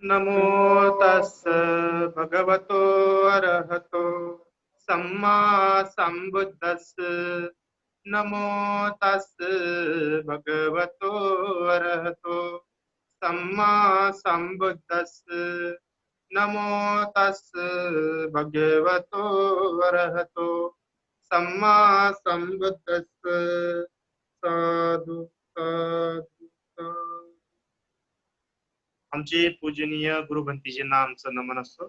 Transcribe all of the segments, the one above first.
नमो तस् भगवतो अरहतो सम्मा संबुद्धस् नमो तस् भगवतो अरहतो सम्मा संबुद्धस् नमो तस् भगवतो अरहतो सम्मा संबुद्धस् साधु साधु साधु. आमचे पूजनीय गुरुभंतीजींना आमचं नमन असतो.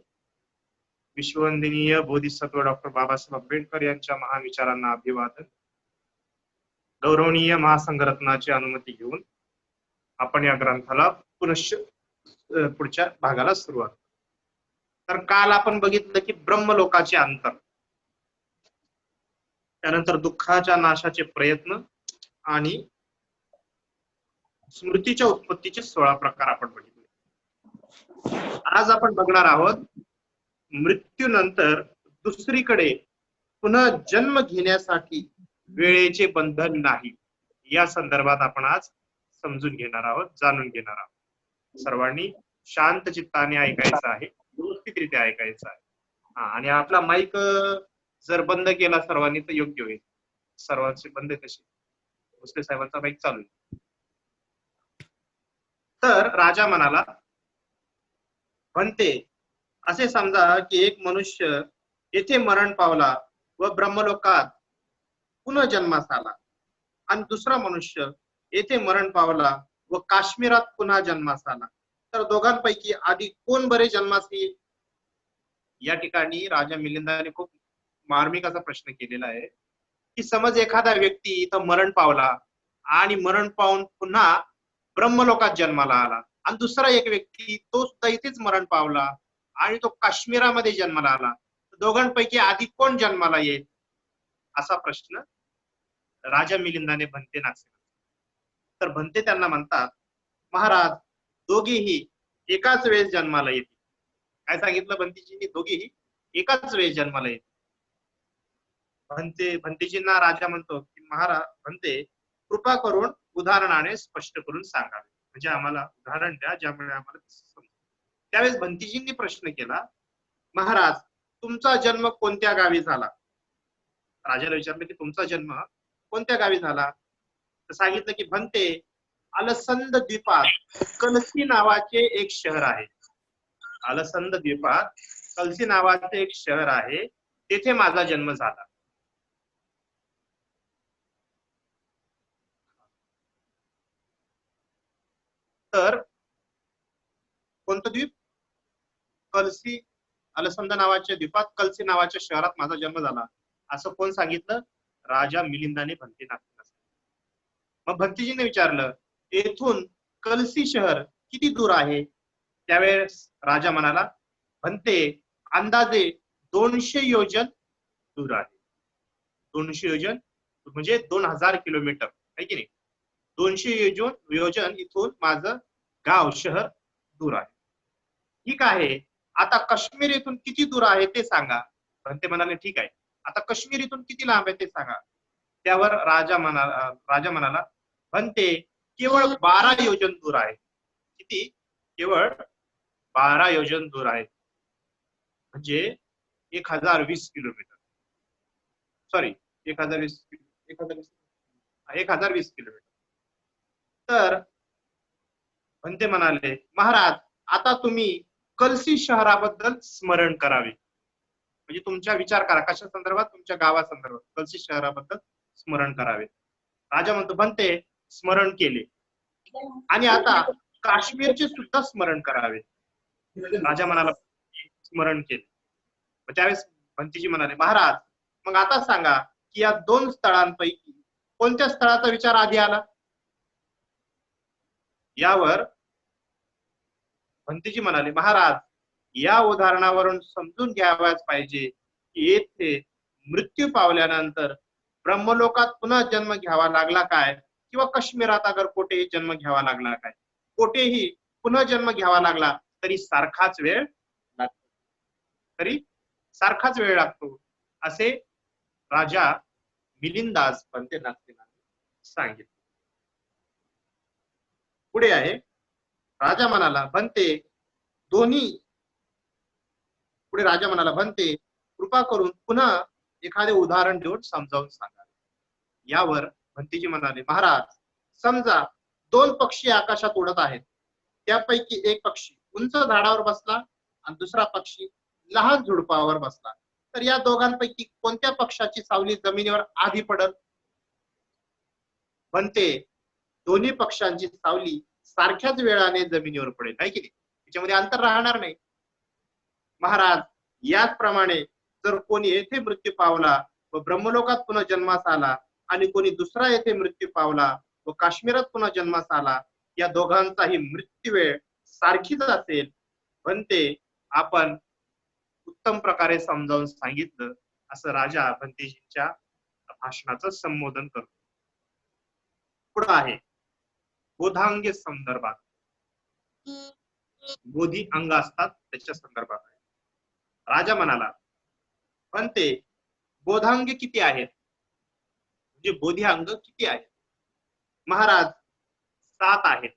विश्ववंदनीय बोधिसत्व डॉक्टर बाबासाहेब आंबेडकर यांच्या महाविचारांना अभिवादन. गौरवनीय महासंघरत्नाची अनुमती घेऊन आपण या ग्रंथाला पुनश्च पुढच्या भागाला सुरुवात. तर काल आपण बघितलं की ब्रह्मलोकाचे अंतर, त्यानंतर दुःखाच्या नाशाचे प्रयत्न आणि स्मृतीच्या उत्पत्तीचे 16 प्रकार आपण बघितले. आज आपण बघणार आहोत मृत्यूनंतर दुसरीकडे पुन्हा जन्म घेण्यासाठी वेळेचे बंधन नाही, या संदर्भात आपण आज समजून घेणार आहोत, जाणून घेणार आहोत. सर्वांनी शांत चित्ताने ऐकायचं आहे, व्यवस्थितरित्या ऐकायचं आहे. आणि आपला माईक जर बंद केला सर्वांनी तर योग्य होईल. सर्वांचे बंद कसे, भोसले साहेबांचा माईक चालू आहे. तर राजा म्हणाला, म्हणते असे समजा की एक मनुष्य येथे मरण पावला व ब्रह्मलोकात पुन्हा जन्मास आला, आणि दुसरा मनुष्य येथे मरण पावला व काश्मीरात पुन्हा जन्मास आला, तर दोघांपैकी आधी कोण बरे जन्मास येईल? या ठिकाणी राजा मिलिंदाने खूप मार्मिक असा प्रश्न केलेला आहे की समज एखादा व्यक्ती इथं मरण पावला आणि मरण पावून पुन्हा ब्रह्मलोकात जन्माला आला, आणि दुसरा एक व्यक्ती तो सुद्धा इथेच मरण पावला आणि तो काश्मीरामध्ये जन्माला आला, तर दोघांपैकी आधी कोण जन्माला येईल? असा प्रश्न राजा मिलिंदाने भंते नाचले. तर भंते त्यांना म्हणतात, महाराज दोघेही एकाच वेळेस जन्माला येतील. काय सांगितलं भंतेजींनी? दोघेही एकाच वेळेस जन्माला येतील. भंतेजींना राजा म्हणतो की महाराज भंते, कृपा करून उदाहरणाने स्पष्ट करून सांगावे, म्हणजे आम्हाला उदाहरण द्या ज्यामुळे आम्हाला समजेल. त्यावेळेस भंतेजींनी प्रश्न केला, महाराज तुमचा जन्म कोणत्या गावी झाला? राजाला विचारलं की तुमचा जन्म कोणत्या गावी झाला? तर सांगितलं की भंते, अलसंद द्वीपात कलसी नावाचे एक शहर आहे. अलसंद द्वीपात कलसी नावाचे एक शहर आहे, तेथे माझा जन्म झाला. तर कोणतं द्वीप? कलसी. अलसंद नावाच्या द्वीपात कलसी नावाच्या शहरात माझा जन्म झाला, असं कोण सांगितलं? राजा मिलिंदाने भंतेना. मग भंतेजीने विचारलं, येथून कलसी शहर किती दूर आहे? त्यावेळेस राजा म्हणाला, भंते अंदाजे 200 योजन दूर आहे. 200 योजन म्हणजे 2000 किलोमीटर आहे की नाही? 200 योजन इथून माझं गाव शहर दूर आहे. ठीक आहे, आता काश्मीर इथून किती दूर आहे ते सांगा. भंते म्हणाले, ठीक आहे, आता काश्मीर इथून किती लांब आहे ते सांगा. त्यावर राजा म्हणाला, भंते केवळ 12 योजन दूर आहे. किती? केवळ 12 योजन दूर आहे, म्हणजे 1020 किलोमीटर. Sorry, 1020 kilometre. तर भंते म्हणाले, महाराज आता तुम्ही कलसी शहराबद्दल स्मरण करावे. म्हणजे तुमचा विचार करा, कशा संदर्भात? तुमच्या गावासंदर्भात, कलसी शहराबद्दल स्मरण करावे. राजा म्हणतो, भंते स्मरण केले, आणि आता काश्मीरचे सुद्धा स्मरण करावे. राजा म्हणाला, स्मरण केले. त्यावेळेस भंतेजी म्हणाले, महाराज मग आता सांगा की या 2 स्थळांपैकी कोणत्या स्थळाचा विचार आधी आला? यावर भंतेजी म्हणाले, महाराज या उदाहरणावरून समजून घ्यायलाच पाहिजे की येथे मृत्यू पावल्यानंतर ब्रह्मलोकात पुन्हा जन्म घ्यावा लागला काय, किंवा काश्मीरात अगर कोठेही जन्म घ्यावा लागला काय, कोठेही पुन्हा जन्म घ्यावा लागला तरी सारखाच वेळ लागतो, असे राजा मिलिंदास भंते सांगितले. पुढे आहे, राजा म्हणाला, भंते दोन्ही. पुढे राजा म्हणाला, "भंते, कृपा करून पुन्हा एखादे उदाहरण देऊन समजावून सांगा." यावर भंतेजी म्हणाले, "महाराज, समजा दोन पक्षी आकाशात उडत आहेत. त्यापैकी एक पक्षी उंच झाडावर बसला आणि दुसरा पक्षी लहान झुडपावर बसला. तर या दोघांपैकी कोणत्या पक्षाची सावली जमिनीवर आधी पडल?" भंते, दोन्ही पक्षांची सावली सारख्याच वेळाने जमिनीवर पडेल, आहे की नाही? त्याच्यामध्ये अंतर राहणार नाही. महाराज, याचप्रमाणे जर कोणी येथे मृत्यू पावला व ब्रह्मलोकात पुन्हा जन्मास आला आणि कोणी दुसरा येथे मृत्यू पावला व काश्मीरात पुन्हा जन्मास आला, या दोघांचाही मृत्यू वेळ सारखीच असेल. म्हणते आपण उत्तम प्रकारे समजावून सांगितलं, असं राजा भंतेजींच्या भाषणाचं संबोधन करतो. पुढे आहे बोधांगे संदर्भात. बोधी अंग असतात त्याच्या संदर्भात आहे. राजा म्हणाला, "भंते, बोधांगे किती आहेत?" म्हणजे बोधी अंग किती आहेत? महाराज, 7 आहेत.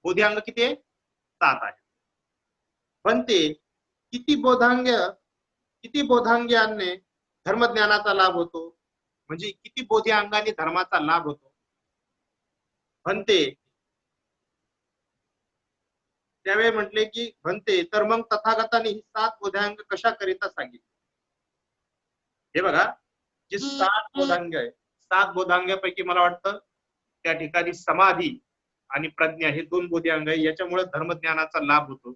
बोधी अंग किती आहे? 7 आहेत. भंते, किती बोधांग्याने धर्मज्ञानाचा लाभ होतो? म्हणजे किती बोधी अंगाने धर्माचा लाभ होतो? भंते, त्यावेळी म्हटले की भंते, तर मग तथागतांनी 7 बोधांग कशा करिता सांगितले? हे बघा, जे 7 बोधांग आहे, 7 बोधांगापैकी मला वाटतं त्या ठिकाणी समाधी आणि प्रज्ञा हे 2 बोधी अंग आहे. याच्यामुळे धर्मज्ञानाचा लाभ होतो,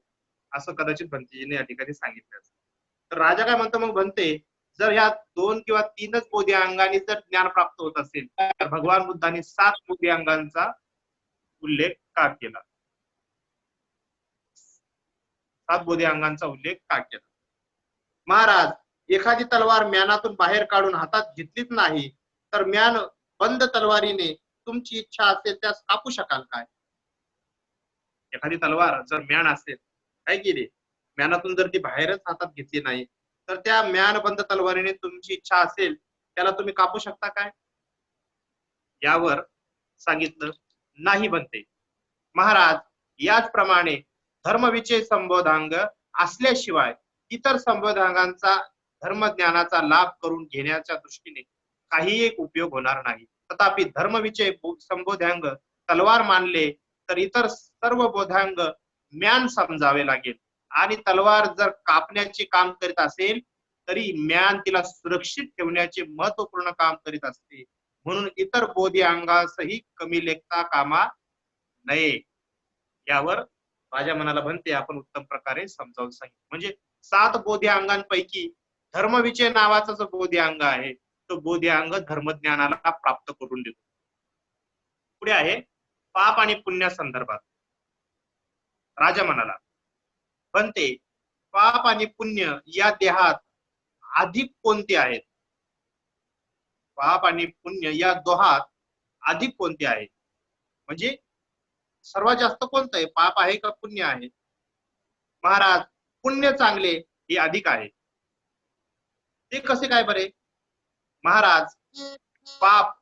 असं कदाचित भंतेजीने या ठिकाणी सांगितलं असेल. तर राजा काय म्हणतो मग, भंते, जर ह्या 2 किंवा 3च बोधी अंगांनी जर ज्ञान प्राप्त होत असेल, तर भगवान बुद्धांनी 7 बोधी अंगांचा उल्लेख का केला? 7 बोधी अंगांचा उल्लेख का केला? महाराज, एखादी तलवार म्यानातून बाहेर काढून हातात घेतलीच नाही, तर म्यान बंद तलवारीने तुमची इच्छा असेल त्यास कापू शकाल काय? एखादी तलवार जर म्यान असेल, काय केली, म्यानातून जर ती बाहेरच हातात घेतली नाही, तर त्या म्यान बंद तलवारीने तुमची इच्छा असेल त्याला तुम्ही कापू शकता काय? यावर सांगितलं, नाही भंते. महाराज, याचप्रमाणे धर्मविषय संबोधांग असल्याशिवाय इतर संबोधांगांचा धर्मज्ञानाचा लाभ करून घेण्याच्या दृष्टीने काही एक उपयोग होणार नाही. तथापि धर्मविषय संबोधांग तलवार मानले तर इतर सर्व बोधांग म्यान समजावे लागेल. आणि तलवार जर कापण्याचे काम करीत असेल तरी म्यान तिला सुरक्षित ठेवण्याचे महत्वपूर्ण काम करीत असते. म्हणून इतर बोधी अंगासही कमी लेखता कामा नये. यावर राजा म्हणाला, भंते, आपण उत्तम प्रकारे समजावून सांगितलं. म्हणजे 7 बोधी अंगांपैकी धर्मविषय नावाचा जो बोधी अंग आहे, तो बोधी अंग धर्मज्ञानाला प्राप्त करून देतो. पुढे आहे पाप आणि पुण्या संदर्भात. राजा म्हणाला, भंते, पाप आणि पुण्य या देहात अधिक कोणते आहेत? पाप आणि पुण्य या दोहात अधिक कोणते आहे? म्हणजे सर्वात जास्त कोणतं आहे, पाप आहे का पुण्य आहे? महाराज, पुण्य चांगले हे अधिक आहे. ते कसे काय बरे? महाराज, पाप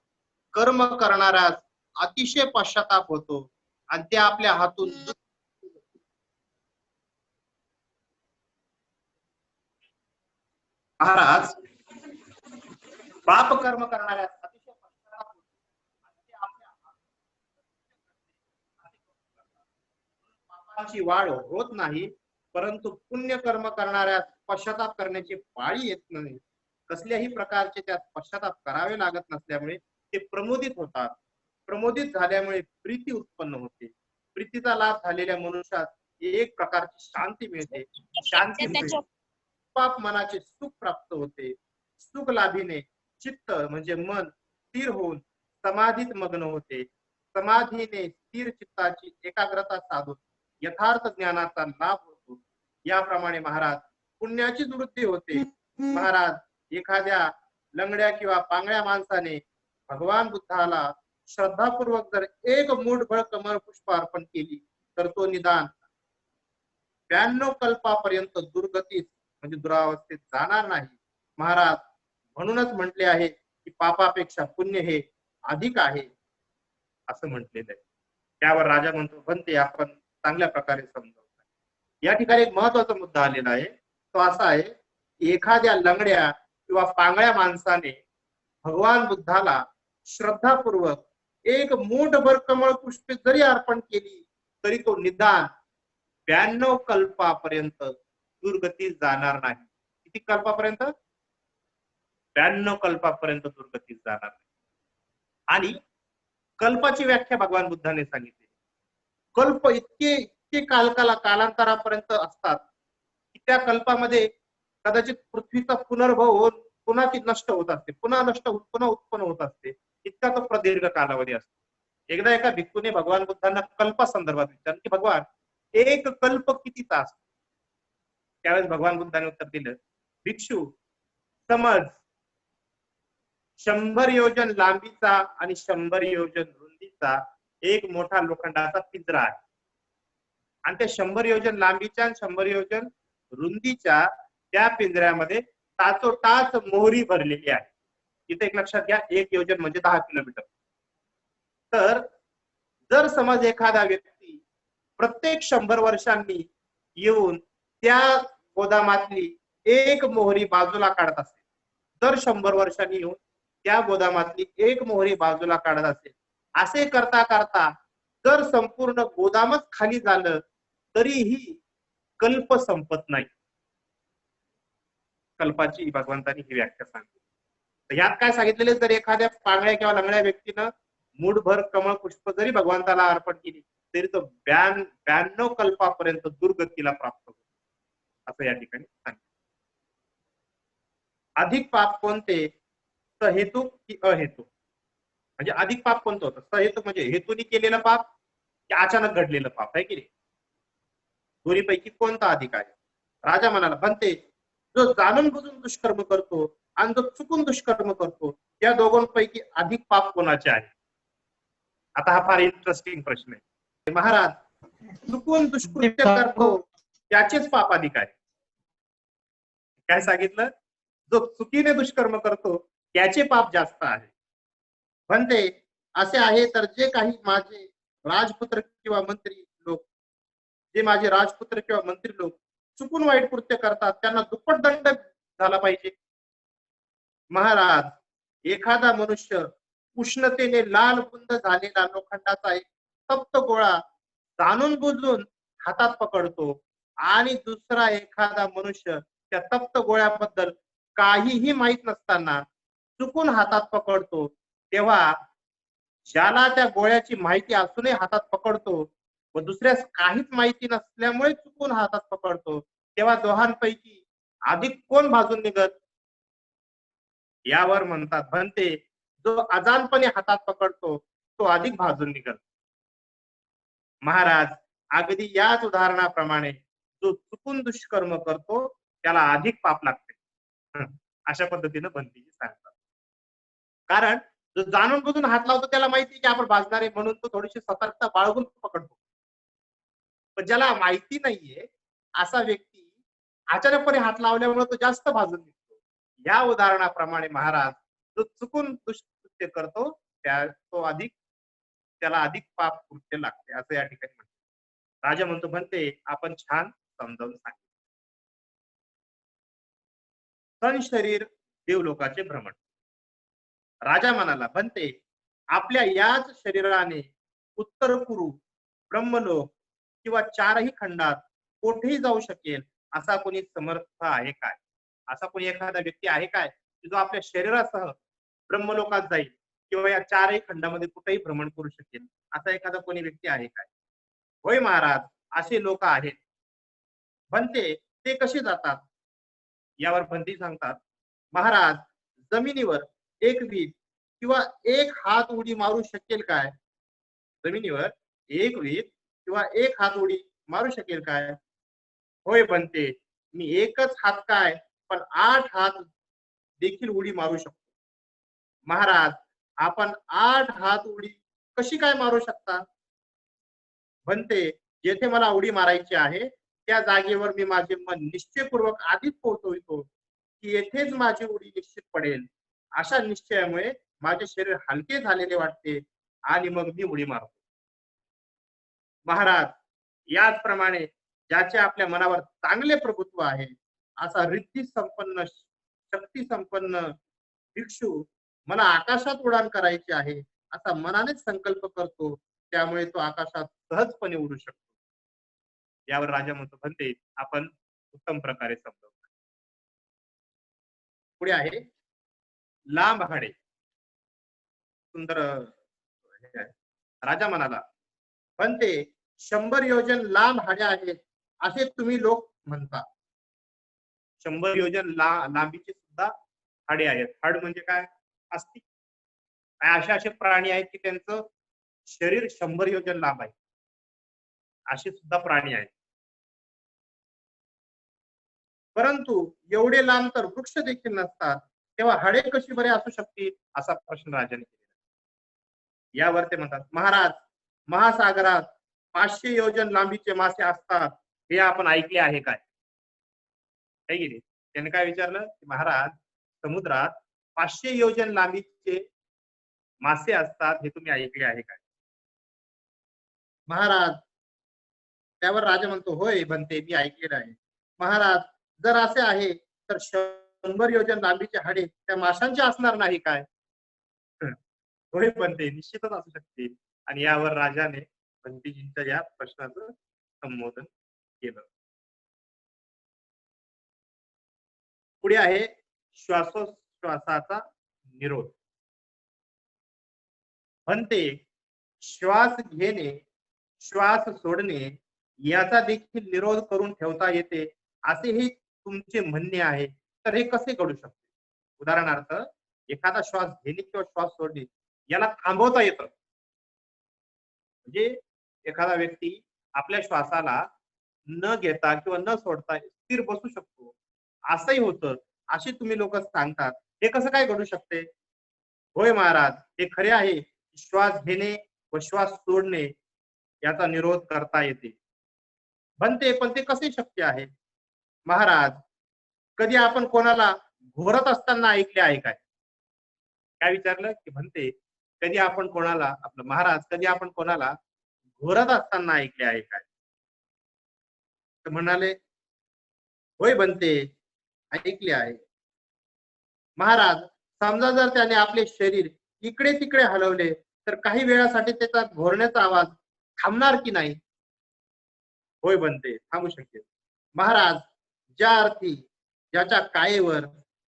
कर्म करणाऱ्यास अतिशय पश्चाताप होतो आणि ते आपल्या हातून महाराज, पाप कर्म करणाऱ्यास अतिशय पश्चाताप होतो आणि ते आपल्या पापाची वाढ होत नाही, परंतु पुण्य कर्म करणाऱ्यास पश्चाताप करण्याची पाळी येत नाही. कसल्याही प्रकारचे त्यात पश्चाताप करावे लागत नसल्यामुळे ते प्रमोदित होतात. प्रमोदित झाल्यामुळे प्रीती उत्पन्न होते. प्रीतीचा लाभ झालेल्या मनुष्यात एक प्रकारची शांती मिळते. शांतीमुळे पाप मनाचे सुख प्राप्त होते. सुख लाभीने चित्त म्हणजे मन स्थिर होऊन समाधीत मग्न होते. समाधीने स्थिर चित्ताची एकाग्रता साधून यथार्थ ज्ञानाचा लाभ होतो. याप्रमाणे महाराज, पुण्याचीच वृद्धी होते. महाराज, एखाद्या लंगड्या किंवा पांगळ्या माणसाने भगवान बुद्धाला श्रद्धापूर्वक जर एक मूठभर कमळ पुष्प अर्पण केली तर तो निदान 92 कल्पापर्यंत दुर्गतीस म्हणजे दुरावस्थेत जाणार नाही. महाराज, म्हणूनच म्हटले आहे की पापापेक्षा पुण्य हे अधिक आहे, असं म्हटलेलं आहे. त्यावर राजा म्हणतो, भंते, आपण चांगल्या प्रकारे समजावून. या ठिकाणी एक महत्वाचा मुद्दा आलेला आहे, तो असा आहे की एखाद्या लंगड्या किंवा पांगळ्या माणसाने भगवान बुद्धाला श्रद्धापूर्वक एक मूठभर कमळ पुष्पे जरी अर्पण केली तरी तो निदान 92 कल्पापर्यंत दुर्गतीस जाणार नाही. किती कल्पापर्यंत? 92 कल्पापर्यंत दुर्गतीस जाणार नाही. आणि कल्पाची व्याख्या भगवान बुद्धाने सांगितली. कल्प इतके इतके कालांतरापर्यंत असतात की त्या कल्पामध्ये कदाचित पृथ्वीचा पुनर्भव होऊन पुन्हा ती नष्ट होत असते, पुन्हा नष्ट होत पुन्हा उत्पन्न होत असते. इतका तो प्रदीर्घ कालावधी असतो. एकदा एका भिक्खूने भगवान बुद्धांना कल्पासंदर्भात विचारलं की भगवान एक कल्प कितीचा असतो? त्यावेळेस भगवान बुद्धाने उत्तर दिलं, भिक्षू समज 100 योजन लांबीचा आणि 100 योजन रुंदीचा एक मोठा लोखंडाचा पिंजरा आहे. आणि त्या 100 योजन लांबीच्या आणि 100 योजन रुंदीच्या त्या पिंजऱ्यामध्ये टाचोटाच मोहरी भरलेली आहे. इथे एक लक्षात घ्या, 1 योजन म्हणजे 10 किलोमीटर. तर जर समज एखादा व्यक्ती प्रत्येक 100 वर्षांनी येऊन त्या गोदामातली एक मोहरी बाजूला काढत असेल, दर 100 वर्षांनी येऊन त्या गोदामातली एक मोहरी बाजूला काढत असेल, असे करता करता जर संपूर्ण गोदामच खाली झालं तरीही कल्प संपत नाही. कल्पाची भगवंतांनी ही व्याख्या सांगितली. तर ह्यात काय सांगितलेले, जर एखाद्या पांगळ्या किंवा लंगड्या व्यक्तीनं मूठभर कमळ पुष्प जरी भगवंताला अर्पण केली तरी तो 92 कल्पापर्यंत दुर्गतीला प्राप्त होतो, असं या ठिकाणी सांगितलं. अधिक पाप कोणते? सहेतुक की अहेतुक? म्हणजे अधिक पाप कोणतं होतं? सहेतुक म्हणजे हेतूने केलेलं पाप की अचानक घडलेलं पाप, आहे की नाही? दोन्हीपैकी कोणता अधिक आहे? राजा म्हणाला, बनते जो जाणून बुजून दुष्कर्म करतो आणि जो चुकून दुष्कर्म करतो, या दोघांपैकी अधिक पाप कोणाचे आहे? आता हा फार इंटरेस्टिंग प्रश्न आहे. महाराज, चुकून दुष्कृत्य करतो त्याचेच पाप अधिक आहे. काय सांगितलं? जो चुकीने दुष्कर्म करतो त्याचे पाप जास्त आहे. म्हणते असे आहे तर जे काही माझे राजपुत्र किंवा मंत्री लोक, जे माझे राजपुत्र किंवा मंत्री लोक चुकून वाईट कृत्य करतात त्यांना दुप्पट दंड झाला पाहिजे. महाराज, एखादा मनुष्य उष्णतेने लाल बुंद झालेला लोखंडाचा एक तप्त गोळा जाणून बुजून हातात पकडतो आणि दुसरा एखादा मनुष्य त्या तप्त गोळ्याबद्दल काहीही माहित नसताना चुकून हातात पकडतो, तेव्हा ज्याला त्या गोळ्याची माहिती असूनही हातात पकडतो व दुसऱ्यास काहीच माहिती नसल्यामुळे चुकून हातात पकडतो, तेव्हा दोघांपैकी अधिक कोण भाजून निघत? यावर म्हणतात, म्हणते जो अजानपणे हातात पकडतो तो अधिक भाजून निघत. महाराज, अगदी याच उदाहरणाप्रमाणे जो चुकून दुष्कर्म करतो त्याला अधिक पाप लागते. अशा पद्धतीनं बंदीजी सांगतात. कारण जो जाणून बुजून हात लावतो त्याला माहिती की आपण भाजणार आहे म्हणून तो थोडीशी सतर्कता बाळगून पकडतो. पण ज्याला माहिती नाहीये असा व्यक्ती अचानकपणे हात लावल्यामुळे तो जास्त भाजून निघतो. या उदाहरणाप्रमाणे महाराज, जो चुकून दुष्कृत्य करतो त्याला अधिक पाप कृत्य लागते, असं या ठिकाणी म्हणतो. राजा म्हणते आपण छान समजावून सांगितलं. तन शरीर देवलोकाचे भ्रमण. राजा म्हणाला, बनते आपल्या याच शरीराने उत्तर कुरु, ब्रह्मलोक किंवा चारही खंडात कोठेही जाऊ शकेल असा कोणी समर्थ आहे काय? असा कोणी एखादा व्यक्ती आहे काय की जो आपल्या शरीरासह ब्रह्मलोकात जाईल किंवा या चारही खंडामध्ये कुठेही भ्रमण करू शकेल, असा एखादा कोणी व्यक्ती आहे काय? होय महाराज, असे लोक आहेत. बनते ते कसे जातात? यावर बंदी सांगतात, महाराज, जमिनीवर एक वीज किंवा एक हात उडी मारू शकेल काय? जमिनीवर एक वीज किंवा एक हात उडी मारू शकेल काय? होय बनते, मी एकच हात काय पण 8 हात देखील उडी मारू शकतो. महाराज, आपण 8 हात उडी कशी काय मारू शकता? बनते, जेथे मला उडी मारायची आहे त्या जागेवर मी माझे मन निश्चयपूर्वक आधीच पोहोचवितो की येथेच माझी उडी निश्चित पडेल. अशा निश्चयामुळे माझे शरीर हलके झालेले वाटते आणि मग मी उडी मारतो. महाराज, याचप्रमाणे ज्याचे आपल्या मनावर चांगले प्रभुत्व आहे, असा रिद्धी संपन्न, शक्ती संपन्न भिक्षू मला आकाशात उडान करायची आहे असा मनानेच संकल्प करतो, त्यामुळे तो आकाशात सहजपणे उडू शकतो. यावर राजा म्हणतो, म्हणते आपण उत्तम प्रकारे समजवतो. पुढे आहे लांब हाडे. सुंदर हे आहे. राजा म्हणाला, म्हणते 100 योजन लांब हाडे आहेत असे तुम्ही लोक म्हणता. 100 योजन लांबीची सुद्धा हाडे आहेत. हाड म्हणजे काय? अस्ति. असे असे प्राणी आहेत की त्यांचं शरीर 100 योजन लांब आहे. असे सुद्धा प्राणी आहेत. परंतु एवढे लांब तर वृक्ष देखील नसतात, तेव्हा हाडे कशी बरे असू शकतील असा प्रश्न राजाने केला. यावर ते म्हणतात, महाराज, महासागरात 500 योजन लांबीचे मासे असतात हे आपण ऐकले आहे काय? है की नाही? त्याने काय विचारलं की महाराज, समुद्रात 500 योजन लांबीचे मासे असतात हे तुम्ही ऐकले आहे काय? महाराज, त्यावर राजा म्हणतो, होय बनते, मी ऐकलेलं आहे. महाराज, जर असे आहे तर 100 योजन लांबीचे हाडे त्या माशांचे असणार नाही काय? होय बनते, निश्चितच असू शकते. आणि यावर राजाने बंतीजींच्या या प्रश्नाचं संबोधन केलं. पुढे आहे श्वासोश्वासाचा निरोध. म्हणते श्वास घेणे, श्वास सोडणे याचा देखील निरोध करून ठेवता येते असे हे तुमचे म्हणणे आहे, तर हे कसे घडू शकते? उदाहरणार्थ, एखादा श्वास घेणे किंवा श्वास सोडणे याला थांबवता येतं. म्हणजे एखादा व्यक्ती आपल्या श्वासाला न घेता किंवा न सोडता स्थिर बसू शकतो, असंही होतं. असे तुम्ही लोक सांगतात, हे कसं काय घडू शकते? होय महाराज, हे खरे आहे. श्वास घेणे व श्वास सोडणे याचा निरोध करता येते. बनते, पण ते कसे शक्य आहे? महाराज, कधी आपण कोणाला घोरत असताना ऐकले आहे काय? काय विचारलं की म्हणते, कधी आपण कोणाला, आपलं महाराज, कधी आपण कोणाला घोरत असताना ऐकले आहे काय? तर म्हणाले, होय बनते, ऐकले आहे. महाराज, समजा जर त्याने आपले शरीर इकडे तिकडे हलवले तर काही वेळासाठी त्याचा घोरण्याचा आवाज थांबणार की नाही? होय बनते, थांबू शकेल. महाराज, ज्या अर्थी ज्याच्या कायेवर,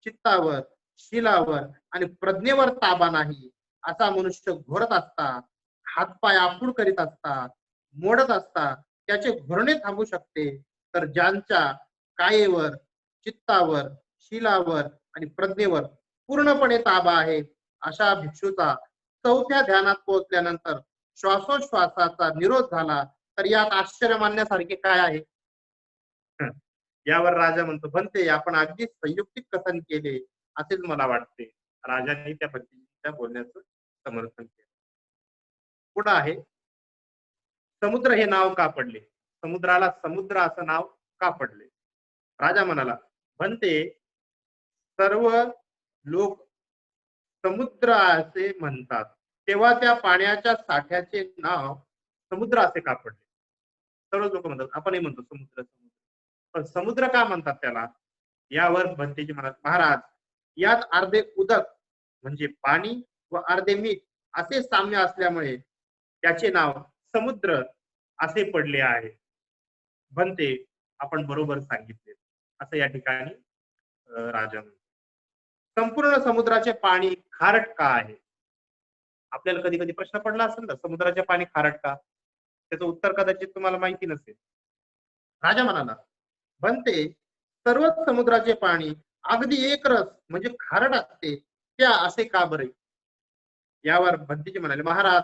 चित्तावर, शिलावर आणि प्रज्ञेवर ताबा नाही असा मनुष्य घोरत असता, हातपाय आखूड करीत असता, मोडत असता त्याचे घोरणे थांबू शकते, तर ज्यांच्या कायेवर, चित्तावर, शिलावर आणि प्रज्ञेवर पूर्णपणे ताबा आहे अशा भिक्षूचा चौथ्या ध्यानात पोहोचल्यानंतर श्वासोश्वासाचा निरोध झाला, तर यात आश्चर्य मानण्यासारखे काय आहे? यावर राजा म्हणतो, बनते, आपण अगदी संयुक्तिक कथन केले असेच मला वाटते. राजांनी त्या पद्धतीच्या बोलण्याचं समर्थन केलं. पुढे आहे, समुद्र हे नाव का पडले? समुद्राला समुद्र असं नाव का पडले? राजा म्हणाला, बनते, सर्व लोक समुद्र असे म्हणतात, तेव्हा त्या पाण्याच्या साठ्याचे नाव समुद्र असे का पडले? सर्व लोक म्हणतात, आपणही म्हणतो समुद्र समुद्र, पण समुद्र का म्हणतात त्याला? यावर बनतेजी म्हणतात, महाराज, यात अर्धे उदक म्हणजे पाणी व अर्धे मीठ असे साम्य असल्यामुळे त्याचे नाव समुद्र असे पडले आहे. बनते, आपण बरोबर सांगितले असं या ठिकाणी राजा म्हणतो. संपूर्ण समुद्राचे पाणी खारट का आहे? आपल्याला कधी कधी प्रश्न पडला असेल ना, समुद्राचे पाणी खारट का? त्याचं उत्तर कदाचित तुम्हाला माहिती नसेल. राजा म्हणाला, बनते, सर्वच समुद्राचे पाणी अगदी एक रस म्हणजे खारट असते, त्या असे का बरे? यावर बंतीजी म्हणाले, महाराज,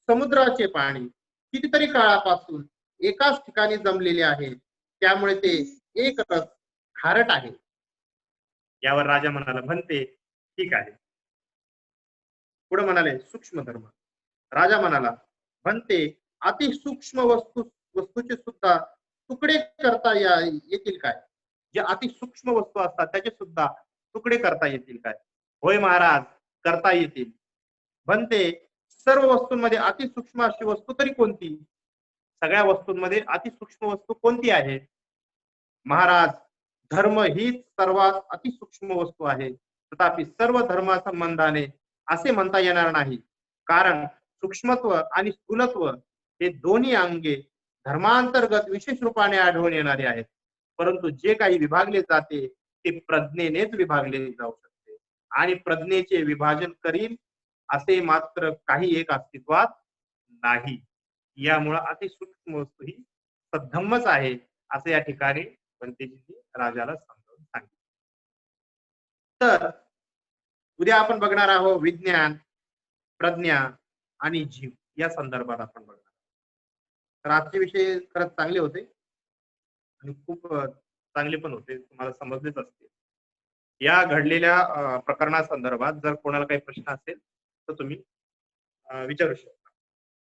समुद्राचे पाणी कितीतरी काळापासून एकाच ठिकाणी जमलेले आहे, त्यामुळे ते एक रस खारट आहे. यावर राजा म्हणाला, बनते, ठीक आहे. पुढे म्हणाले, सूक्ष्म धर्म. राजा म्हणाला, बनते, अति सूक्ष्म वस्तूचे सुद्धा तुकडे करता येतील काय? जे अति सूक्ष्म वस्तू असतात त्याचे सुद्धा तुकडे करता येतील काय? होय महाराज, करता येतील. बनते, सर्व वस्तूंमध्ये अति सूक्ष्म अशी वस्तू तरी कोणती? सगळ्या वस्तूंमध्ये अतिसूक्ष्म वस्तू कोणती आहे? महाराज, धर्म हीच सर्वात अतिसूक्ष्म वस्तू आहे. तथापि सर्व धर्मासंबंधाने असे म्हणता येणार नाही, कारण सूक्ष्मत्व आणि स्थूलत्व हे दोन्ही अंगे धर्मांतर्गत विशेष रूपाने आढळून येणारे आहेत. परंतु जे काही विभागले जाते ते प्रज्ञेनेच विभागले जाऊ शकते आणि प्रज्ञेचे विभाजन करील असे मात्र काही एक अस्तित्वात नाही. यामुळे अतिसूक्ष्म वस्तू ही सद्धम्मच आहे असे या ठिकाणी पंतजींनी राजाला समजावून सांगितले. तर उद्या आपण बघणार आहोत विज्ञान, प्रज्ञा आणि जीव या संदर्भात आपण बघणार. तर आजचे विषय खरंच चांगले होते आणि खूप चांगले पण होते, तुम्हाला समजलेच असतील. या घडलेल्या प्रकरणासंदर्भात जर कोणाला काही प्रश्न असेल तर तुम्ही विचारू शकता.